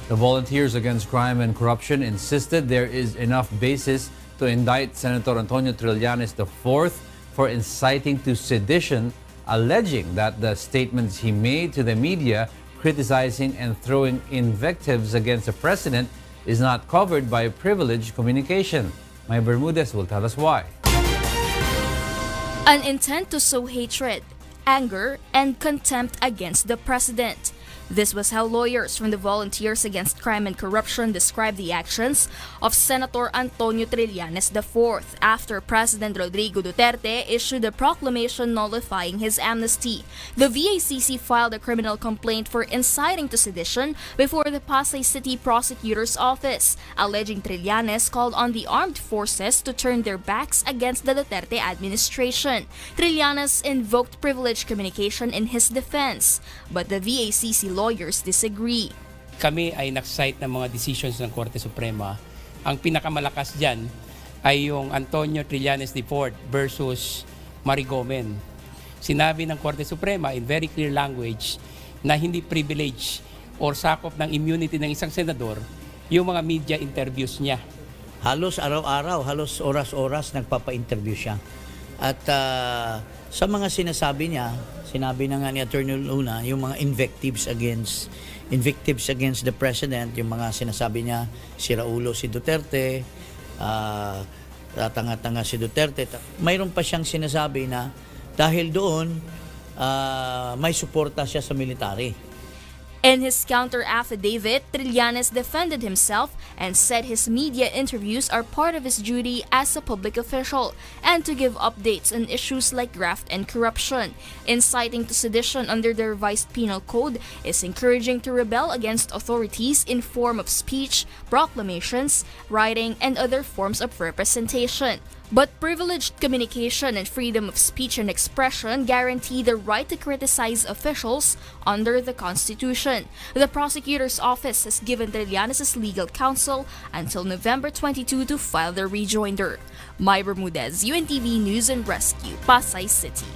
The Volunteers Against Crime and Corruption insisted there is enough basis to indict Senator Antonio Trillanes IV for inciting to sedition, alleging that the statements he made to the media criticizing and throwing invectives against the president is not covered by privileged communication. May Bermudez will tell us why. An intent to sow hatred, anger, and contempt against the president. This was how lawyers from the Volunteers Against Crime and Corruption described the actions of Senator Antonio Trillanes IV after President Rodrigo Duterte issued a proclamation nullifying his amnesty. The VACC filed a criminal complaint for inciting to sedition before the Pasay City Prosecutor's Office, alleging Trillanes called on the armed forces to turn their backs against the Duterte administration. Trillanes invoked privileged communication in his defense, but the VACC lawyers disagree. Kami ay nag-cite ng mga decisions ng Korte Suprema. Ang pinakamalakas dyan ay yung Antonio Trillanes IV versus Marigomen. Sinabi ng Korte Suprema in very clear language na hindi privilege or sakop ng immunity ng isang senador yung mga media interviews niya. Halos araw-araw, halos oras-oras nagpapa-interview siya. At sa mga sinasabi niya, sinabi na nga ni Attorney Luna, yung mga invectives against the President, yung mga sinasabi niya, siraulo si Duterte, tatanga-tanga si Duterte. Mayroon pa siyang sinasabi na dahil doon, may suporta siya sa military. In his counter-affidavit, Trillanes defended himself and said his media interviews are part of his duty as a public official and to give updates on issues like graft and corruption. Inciting to sedition under the revised penal code is encouraging to rebel against authorities in form of speech, proclamations, writing, and other forms of representation. But privileged communication and freedom of speech and expression guarantee the right to criticize officials under the Constitution. The prosecutor's office has given Trillanes' legal counsel until November 22 to file their rejoinder. May Bermudez, UNTV News and Rescue, Pasay City.